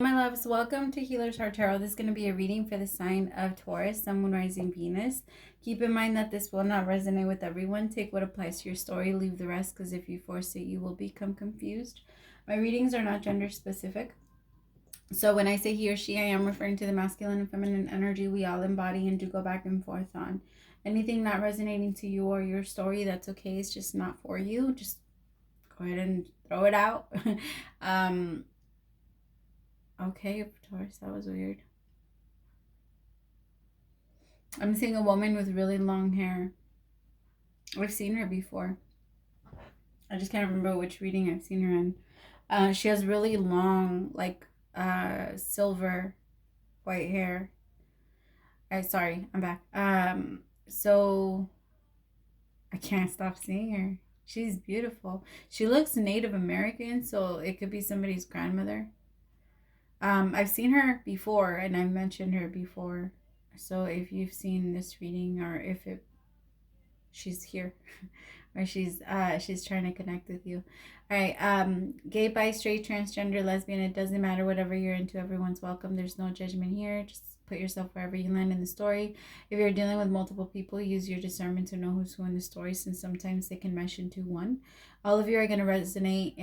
My loves, welcome to Healer's Heart Tarot. This is going to be a reading for the sign of Taurus, Sun, Moon, Rising, Venus. Keep in mind that this will not resonate with everyone. Take what applies to your story, leave the rest, because if you force it, you will become confused. My readings are not gender specific. So when I say he or she, I am referring to the masculine and feminine energy we all embody and do go back and forth on. Anything not resonating to you or your story, that's okay. It's just not for you. Just go ahead and throw it out. Okay, Taurus, that was weird. I'm seeing a woman with really long hair. I've seen her before. I just can't remember which reading I've seen her in. She has really long, like, silver white hair. Sorry, I'm back. So I can't stop seeing her. She's beautiful. She looks Native American, so it could be somebody's grandmother. I've seen her before, and I've mentioned her before. So if you've seen this reading, or if she's here, or she's trying to connect with you. All right, gay, bi, straight, transgender, lesbian, it doesn't matter. Whatever you're into, everyone's welcome. There's no judgment here. Just put yourself wherever you land in the story. If you're dealing with multiple people, use your discernment to know who's who in the story, since sometimes they can mesh into one. All of you are going to resonate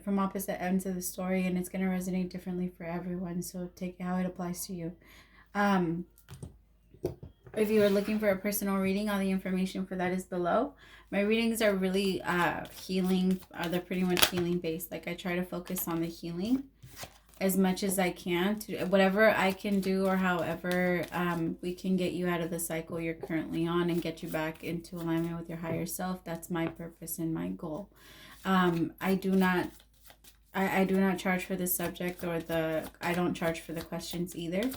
from opposite ends of the story, and it's going to resonate differently for everyone. So take how it applies to you. If you are looking for a personal reading, all the information for that is below. My readings are really healing. They're pretty much healing based. Like, I try to focus on the healing as much as I can, to whatever I can do, or however we can get you out of the cycle you're currently on and get you back into alignment with your higher self. That's my purpose and my goal. I do not charge for the subject, or I don't charge for the questions either.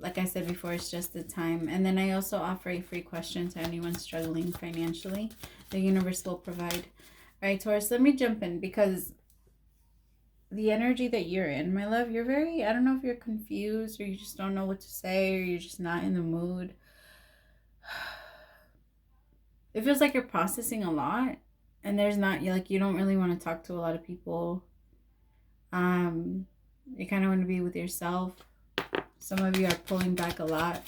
Like I said before, it's just the time. And then I also offer a free question to anyone struggling financially. The universe will provide. All right, Taurus, let me jump in, because the energy that you're in, my love, you're very, I don't know if you're confused, or you just don't know what to say, or you're just not in the mood. It feels like you're processing a lot, and there's not, you don't really want to talk to a lot of people. You kind of want to be with yourself. Some of you are pulling back a lot.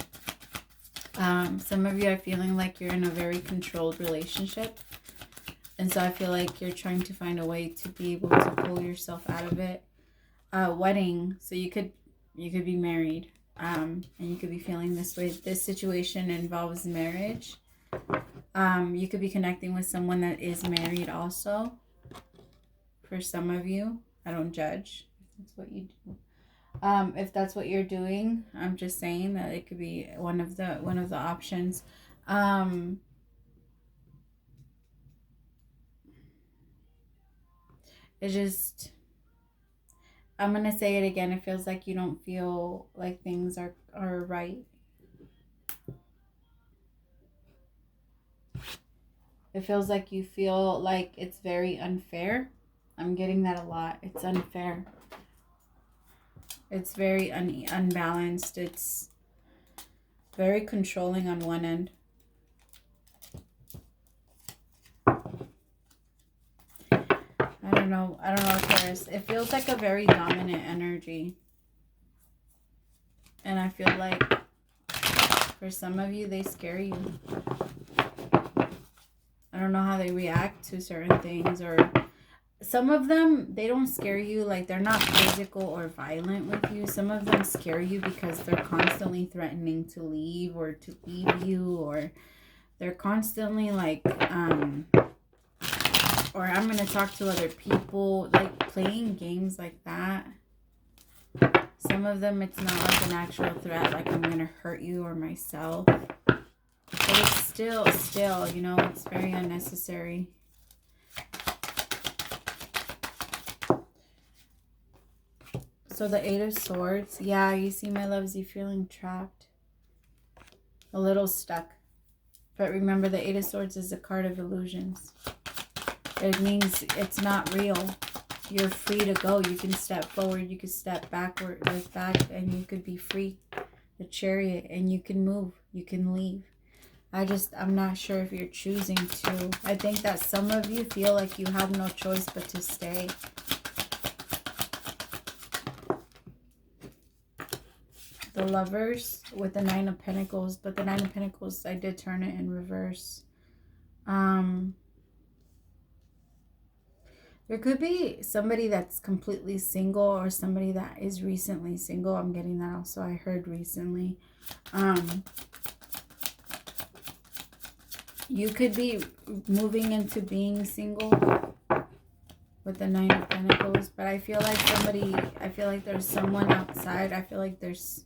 Some of you are feeling like you're in a very controlled relationship. And so I feel like you're trying to find a way to be able to pull yourself out of it. Wedding. So you could be married. And you could be feeling this way. This situation involves marriage. You could be connecting with someone that is married also. For some of you. I don't judge. That's what you do. If that's what you're doing, I'm just saying that it could be one of the options. It's just, I'm gonna say it again. It feels like you don't feel like things are right. It feels like you feel like it's very unfair. I'm getting that a lot. It's unfair. It's very unbalanced. It's very controlling on one end. I don't know, Taurus. It feels like a very dominant energy. And I feel like for some of you, they scare you. I don't know how they react to certain things, or some of them, they don't scare you, like they're not physical or violent with you. Some of them scare you because they're constantly threatening to leave or to leave you, or they're constantly like, or I'm going to talk to other people, like playing games like that. Some of them, it's not like an actual threat, like I'm going to hurt you or myself. But it's still, it's very unnecessary. So the Eight of Swords, yeah, you see, my loves, you feeling trapped, a little stuck. But remember, the Eight of Swords is a card of illusions. It means it's not real. You're free to go. You can step forward, you can step backward, and you could be free. The Chariot, and you can move, you can leave. I'm not sure if you're choosing to. I think that some of you feel like you have no choice but to stay. the Lovers with the Nine of Pentacles. But the Nine of Pentacles, I did turn it in reverse. There could be somebody that's completely single or somebody that is recently single. I'm getting that also. I heard recently. You could be moving into being single with the Nine of Pentacles. But I feel like there's someone outside. I feel like this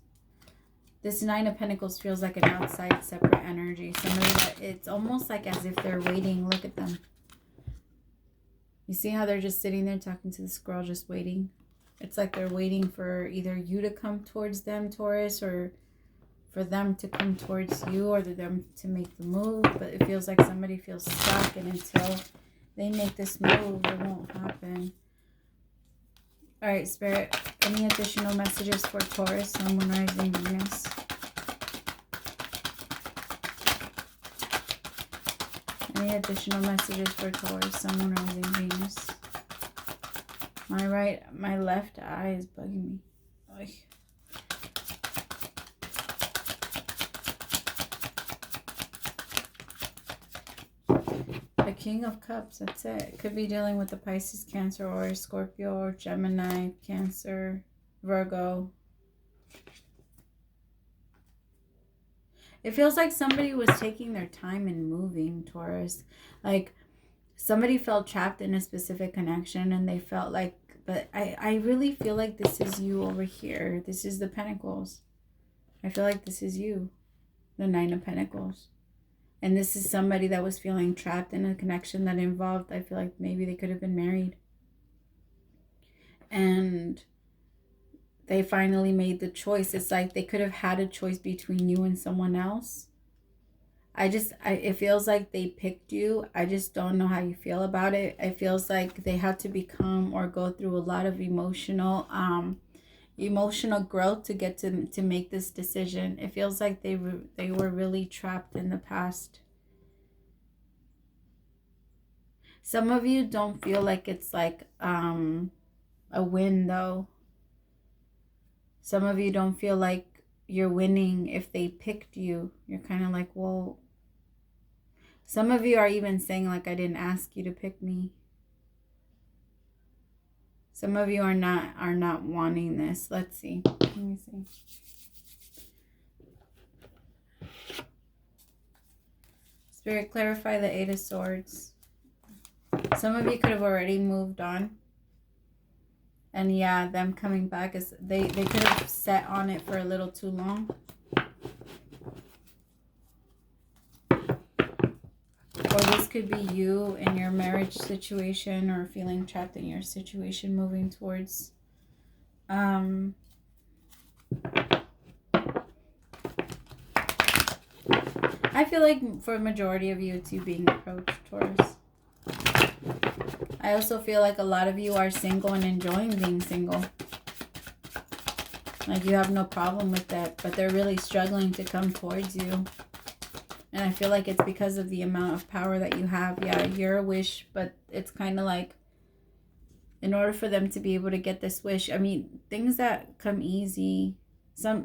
Nine of Pentacles feels like an outside separate energy. Somebody that it's almost like as if they're waiting. Look at them. You see how they're just sitting there talking to this girl, just waiting? It's like they're waiting for either you to come towards them, Taurus, or for them to come towards you, or them to make the move. But it feels like somebody feels stuck, and until they make this move, it won't happen. All right, Spirit, any additional messages for Taurus, Sun, Moon, Rising, Venus? Any additional messages for Taurus, Sun, Moon, Rising, Venus? My left eye is bugging me. Oy. The King of Cups, that's it. It could be dealing with the Pisces, Cancer, or Scorpio, or Gemini, Cancer, Virgo. It feels like somebody was taking their time and moving, Taurus. Like somebody felt trapped in a specific connection and they felt like, but I really feel like this is you over here. This is the Pentacles. I feel like this is you, the Nine of Pentacles. And this is somebody that was feeling trapped in a connection that involved, I feel like maybe they could have been married. And they finally made the choice. It's like they could have had a choice between you and someone else. It feels like they picked you. I just don't know how you feel about it. It feels like they had to become or go through a lot of emotional growth to get to make this decision. It feels like they were really trapped in the past. Some of you don't feel like it's like a win though. Some of you don't feel like you're winning if they picked you. You're kind of like, well, some of you are even saying like, I didn't ask you to pick me. Some of you are not wanting this. Let's see. Let me see. Spirit, clarify the Eight of Swords. Some of you could have already moved on. And yeah, them coming back is they could have sat on it for a little too long. Or this could be you in your marriage situation or feeling trapped in your situation moving towards I feel like for a majority of you it's you being approached, Taurus. I also feel like a lot of you are single and enjoying being single. Like you have no problem with that, but they're really struggling to come towards you. And I feel like it's because of the amount of power that you have. Yeah, you're a wish, but it's kind of like in order for them to be able to get this wish, I mean, things that come easy. I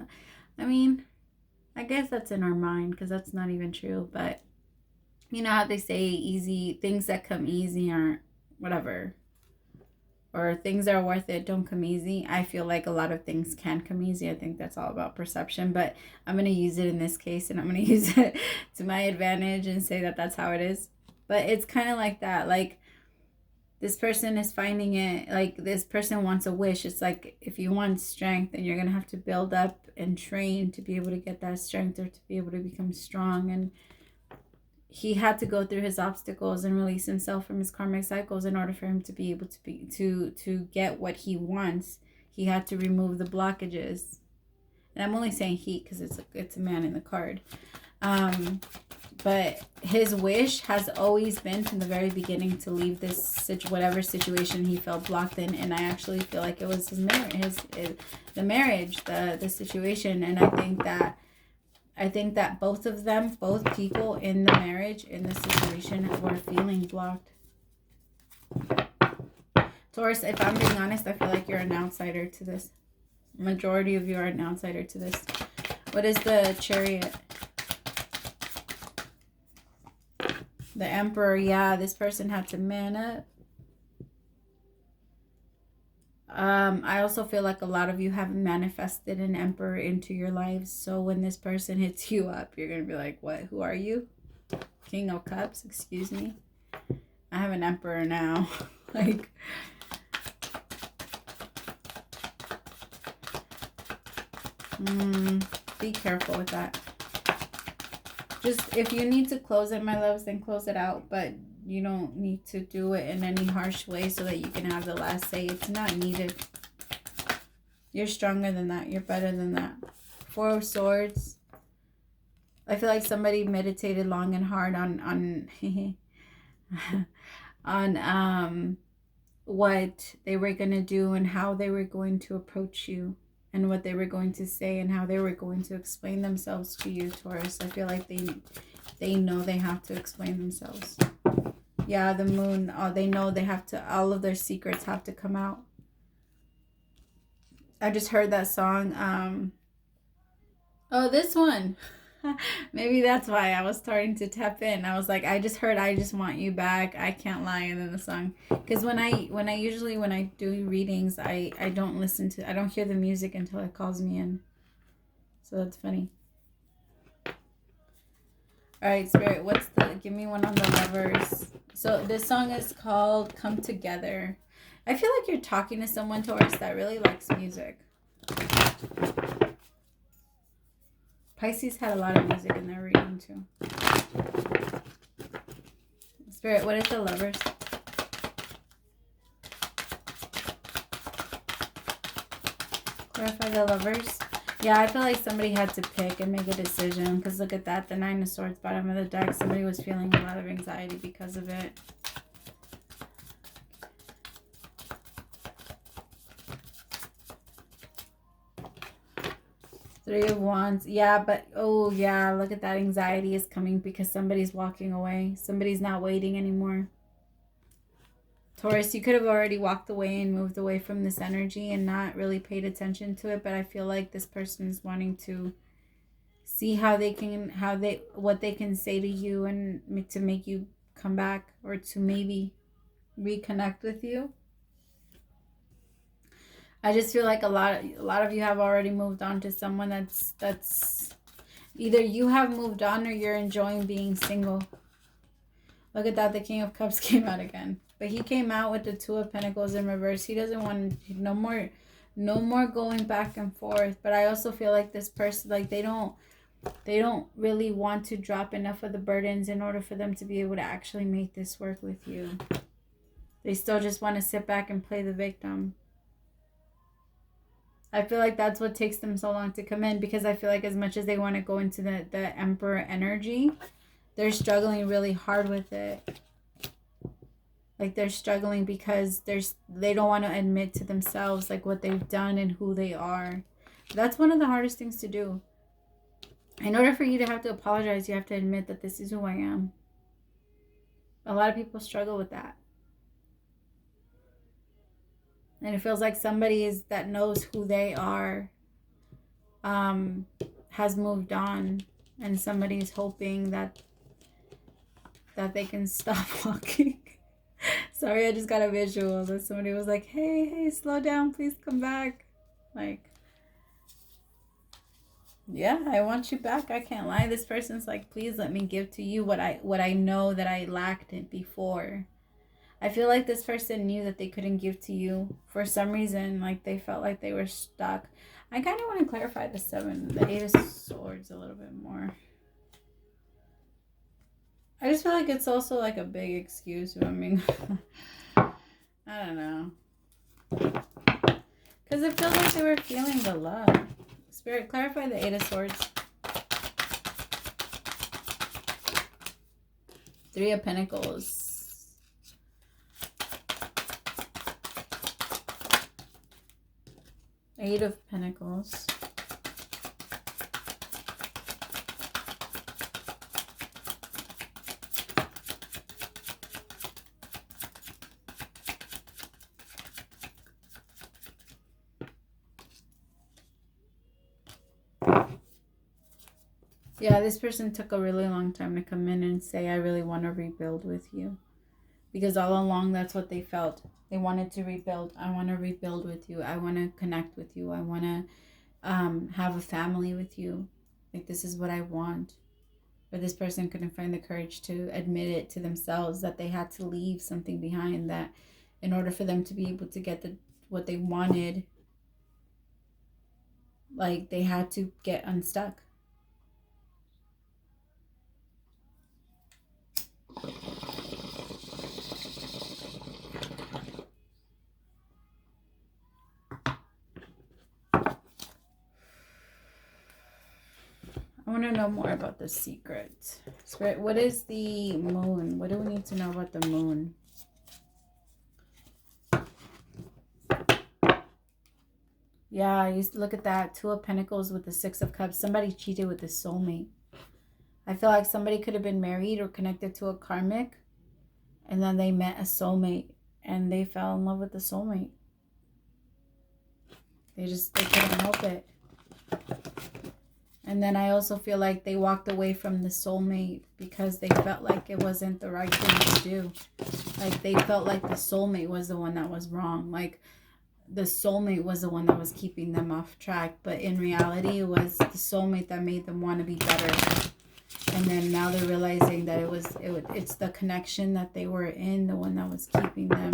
guess that's in our mind because that's not even true. But you know how they say easy, things that come easy aren't whatever, or things that are worth it don't come easy. I feel like a lot of things can come easy. I think that's all about perception, but I'm going to use it in this case and I'm going to use it to my advantage and say that that's how it is. But it's kind of like that. Like this person is finding it, like this person wants a wish. It's like if you want strength, then you're going to have to build up and train to be able to get that strength or to be able to become strong. And he had to go through his obstacles and release himself from his karmic cycles in order for him to be able to get what he wants. He had to remove the blockages. And I'm only saying he because it's a man in the card. But his wish has always been from the very beginning to leave this whatever situation he felt blocked in. And I actually feel like it was the marriage, the situation. And I think that both of them, both people in the marriage, in the situation, were feeling blocked. Taurus, if I'm being honest, I feel like you're an outsider to this. Majority of you are an outsider to this. What is the Chariot? The Emperor. Yeah, this person had to man up. I also feel like a lot of you have manifested an Emperor into your lives. So when this person hits you up, you're going to be like, what? Who are you? King of Cups, excuse me. I have an Emperor now. Like, be careful with that. Just, if you need to close it, my loves, then close it out. But you don't need to do it in any harsh way so that you can have the last say. It's not needed. You're stronger than that. You're better than that. Four of Swords. I feel like somebody meditated long and hard on what they were going to do and how they were going to approach you and what they were going to say and how they were going to explain themselves to you, Taurus. I feel like they know they have to explain themselves. Yeah, the Moon, they know they have to, all of their secrets have to come out. I just heard that song. Oh, this one. Maybe that's why I was starting to tap in. I was like, I just heard I Just Want You Back, I Can't Lie, and then the song. Because when I do readings, I don't hear the music until it calls me in. So that's funny. Alright, Spirit, give me one on the Lovers. So this song is called Come Together. I feel like you're talking to someone, Taurus, that really likes music. Pisces had a lot of music in their reading too. Spirit, what is the Lovers? Clarify the Lovers. Yeah, I feel like somebody had to pick and make a decision. Because look at that. The Nine of Swords, bottom of the deck. Somebody was feeling a lot of anxiety because of it. Three of Wands. Yeah, but oh yeah, look at that. Anxiety is coming because somebody's walking away. Somebody's not waiting anymore. Taurus, you could have already walked away and moved away from this energy and not really paid attention to it, but I feel like this person is wanting to see what they can say to you and to make you come back or to maybe reconnect with you. I just feel like a lot of you have already moved on to someone that's either you have moved on or you're enjoying being single. Look at that, the King of Cups came out again. But he came out with the Two of Pentacles in reverse. He doesn't want no more going back and forth. But I also feel like this person, like they don't really want to drop enough of the burdens in order for them to be able to actually make this work with you. They still just want to sit back and play the victim. I feel like that's what takes them so long to come in, because I feel like as much as they want to go into the Emperor energy, they're struggling really hard with it. Like they're struggling because they don't want to admit to themselves like what they've done and who they are. That's one of the hardest things to do. In order for you to have to apologize, you have to admit that this is who I am. A lot of people struggle with that. And it feels like somebody that knows who they are has moved on, and somebody's hoping that they can stop walking. Sorry, I just got a visual that somebody was like, hey, slow down, please come back. Like, yeah, I want you back, I can't lie. This person's like, please let me give to you what I know that I lacked it before. I feel like this person knew that they couldn't give to you for some reason. Like they felt like they were stuck. I kind of want to clarify the Eight of Swords a little bit more. I just feel like it's also like a big excuse. I mean, I don't know. Because it feels like they were feeling the love. Spirit, clarify the Eight of Swords. Three of Pentacles. Eight of Pentacles. Yeah, this person took a really long time to come in and say, I really want to rebuild with you. Because all along, that's what they felt. They wanted to rebuild. I want to rebuild with you. I want to connect with you. I want to have a family with you. Like, this is what I want. But this person couldn't find the courage to admit it to themselves that they had to leave something behind, that in order for them to be able to get what they wanted, like, they had to get unstuck. I want to know more about the secret. Spirit, what is the moon? What do we need to know about the moon? Yeah, you look at that. 2 of Pentacles with the 6 of Cups. Somebody cheated with a soulmate. I feel like somebody could have been married or connected to a karmic, and then they met a soulmate and they fell in love with the soulmate. They couldn't help it. And then I also feel like they walked away from the soulmate because they felt like it wasn't the right thing to do. Like, they felt like the soulmate was the one that was wrong. Like, the soulmate was the one that was keeping them off track. But in reality, it was the soulmate that made them want to be better. And then now they're realizing that it's the connection that they were in, the one that was keeping them.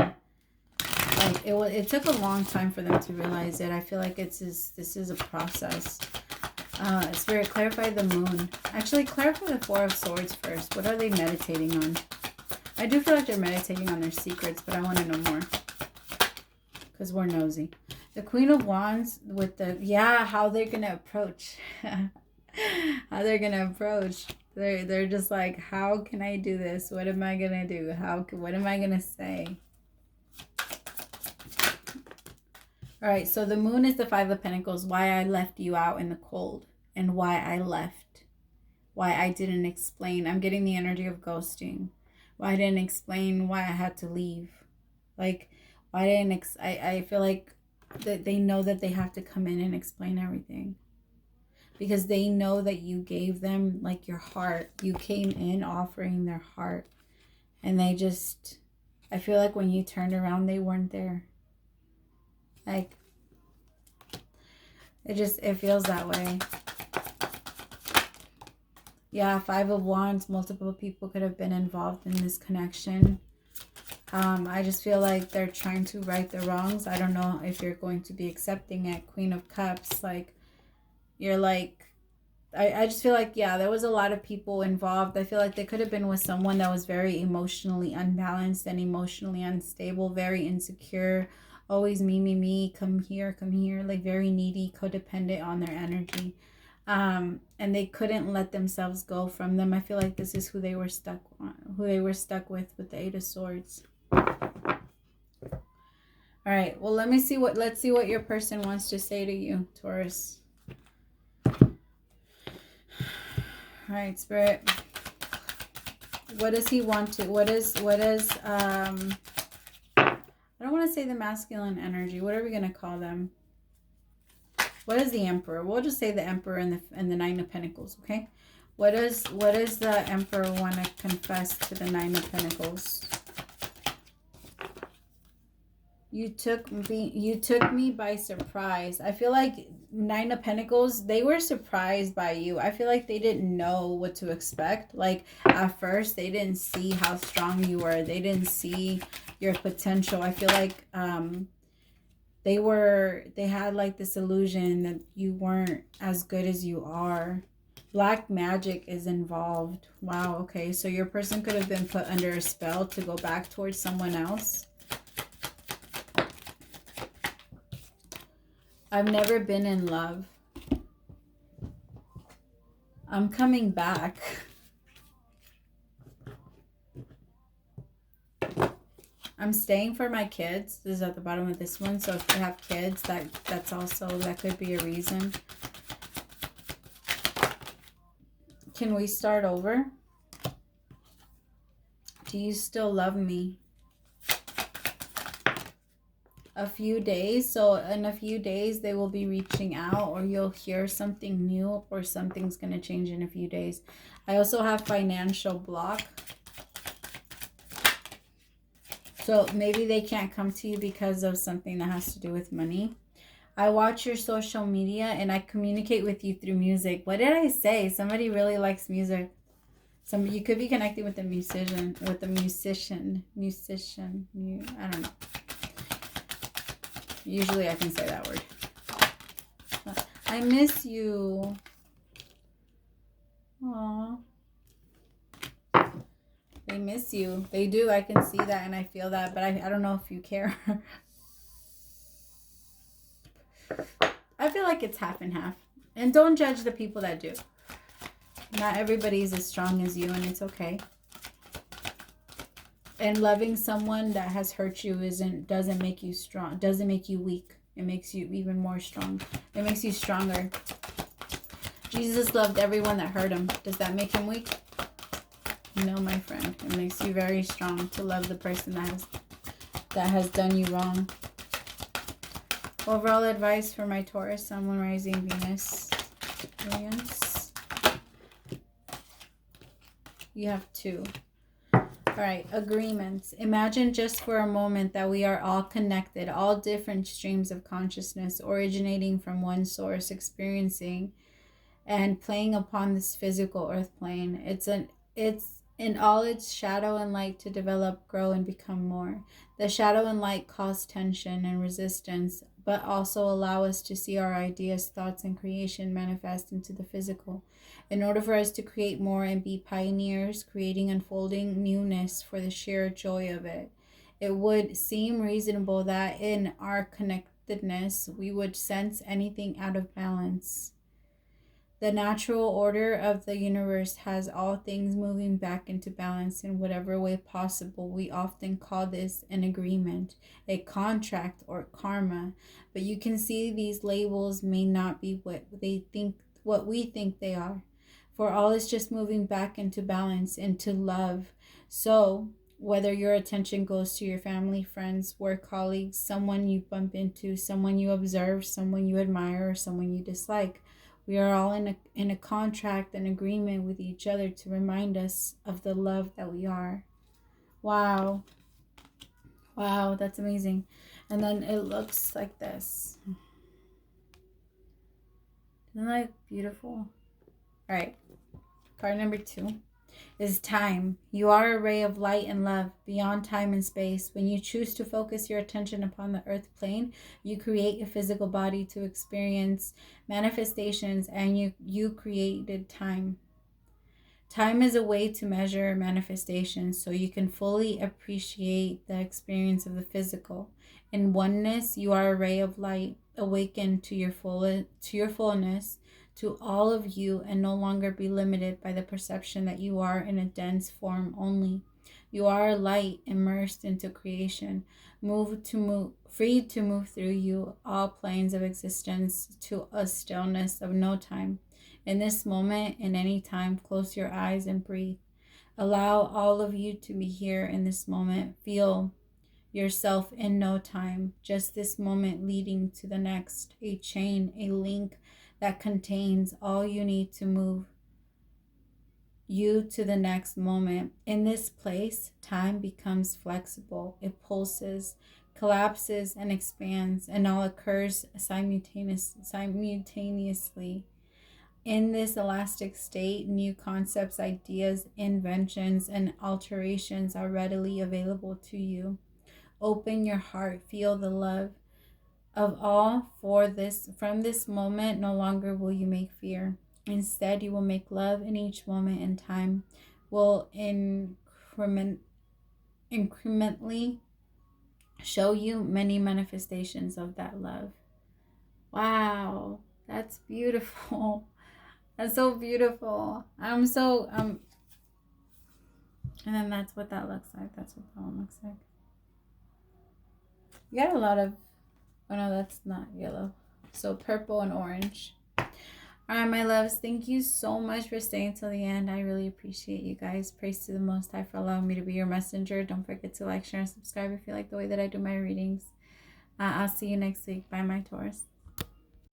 Like, it took a long time for them to realize it. I feel like this is a process. Spirit, clarify the moon. Actually, clarify the 4 of Swords first. What are they meditating on? I do feel like they're meditating on their secrets, but I want to know more. Because we're nosy. The Queen of Wands with the... Yeah, how they're going to approach. How they're going to approach. They're just like, how can I do this? What am I going to do? What am I going to say? All right, so the moon is the 5 of Pentacles. Why I left you out in the cold. And why I left. Why I didn't explain. I'm getting the energy of ghosting. Why I didn't explain why I had to leave. Like, why didn't I feel like that they know that they have to come in and explain everything. Because they know that you gave them, like, your heart. You came in offering their heart. And they just... I feel like when you turned around, they weren't there. Like... It feels that way. Yeah, 5 of Wands. Multiple people could have been involved in this connection. I just feel like they're trying to right the wrongs. I don't know if you're going to be accepting it. Queen of Cups. Like, you're like... I just feel like, yeah, there was a lot of people involved. I feel like they could have been with someone that was very emotionally unbalanced and emotionally unstable. Very insecure. Always me. Come here. Like, very needy, codependent on their energy. And they couldn't let themselves go from them. I feel like this is who they were stuck with the 8 of Swords. All right, well, let's see what your person wants to say to you, Taurus. All right, Spirit. What does he want to, what is I don't want to say the masculine energy. What are we going to call them? What is the Emperor? We'll just say the Emperor and the 9 of Pentacles, okay? What does the Emperor want to confess to the 9 of Pentacles? You took me by surprise. I feel like 9 of Pentacles, they were surprised by you. I feel like they didn't know what to expect. Like, at first, they didn't see how strong you were. They didn't see your potential. I feel like they had like this illusion that you weren't as good as you are. Black magic is involved. Wow, okay. So your person could have been put under a spell to go back towards someone else. I've never been in love. I'm coming back. I'm staying for my kids. This is at the bottom of this one. So if you have kids, that could be a reason. Can we start over? Do you still love me? a few days. So in a few days, they will be reaching out, or you'll hear something new, or something's going to change in a few days. I also have financial block. So maybe they can't come to you because of something that has to do with money. I watch your social media and I communicate with you through music. What did I say? Somebody really likes music. You could be connecting with a musician, I don't know. Usually I can say that word. I miss you. Aww. They miss you. They do. I can see that and I feel that, but I don't know if you care. I feel like it's half and half. And don't judge the people that do. Not everybody's as strong as you, and it's okay. And loving someone that has hurt you doesn't make you strong, doesn't make you weak. It makes you even more strong. It makes you stronger. Jesus loved everyone that hurt him. Does that make him weak? No, my friend. It makes you very strong to love the person that has done you wrong. Overall advice for my Taurus, Sun, Moon, Rising, Venus. You have 2. All right, agreements. Imagine just for a moment that we are all connected, all different streams of consciousness originating from one source, experiencing and playing upon this physical earth plane. It's in all its shadow and light to develop, grow, and become more. The shadow and light cause tension and resistance, but also allow us to see our ideas, thoughts, and creation manifest into the physical. In order for us to create more and be pioneers, creating unfolding newness for the sheer joy of it, it would seem reasonable that in our connectedness, we would sense anything out of balance. The natural order of the universe has all things moving back into balance in whatever way possible. We often call this an agreement, a contract, or karma. But you can see these labels may not be what we think they are. For all is just moving back into balance, into love. So whether your attention goes to your family, friends, work colleagues, someone you bump into, someone you observe, someone you admire, or someone you dislike, we are all in a contract and agreement with each other to remind us of the love that we are. Wow. Wow, that's amazing. And then it looks like this. Isn't that beautiful? All right. Card number 2 is time. You are a ray of light and love beyond time and space. When you choose to focus your attention upon the earth plane, you create a physical body to experience manifestations, and you created time. Time is a way to measure manifestations so you can fully appreciate the experience of the physical. In oneness, you are a ray of light, awakened to your fullness, to all of you, and no longer be limited by the perception that you are in a dense form only. You are a light immersed into creation, free to move through you all planes of existence to a stillness of no time. In this moment, in any time, close your eyes and breathe. Allow all of you to be here in this moment. Feel yourself in no time, just this moment leading to the next, a chain, a link that contains all you need to move you to the next moment. In this place, time becomes flexible. It pulses, collapses, and expands, and all occurs simultaneously. In this elastic state, new concepts, ideas, inventions, and alterations are readily available to you. Open your heart, feel the love of all from this moment. No longer will you make fear. Instead, you will make love in each moment, and time will incrementally show you many manifestations of that love. Wow, that's beautiful. That's so beautiful. And then that's what that looks like. That's what that one looks like. You got a lot of, oh no, that's not yellow. So purple and orange. All right, my loves, thank you so much for staying till the end. I really appreciate you guys. Praise to the Most High for allowing me to be your messenger. Don't forget to like, share, and subscribe if you like the way that I do my readings. I'll see you next week. Bye, my Taurus.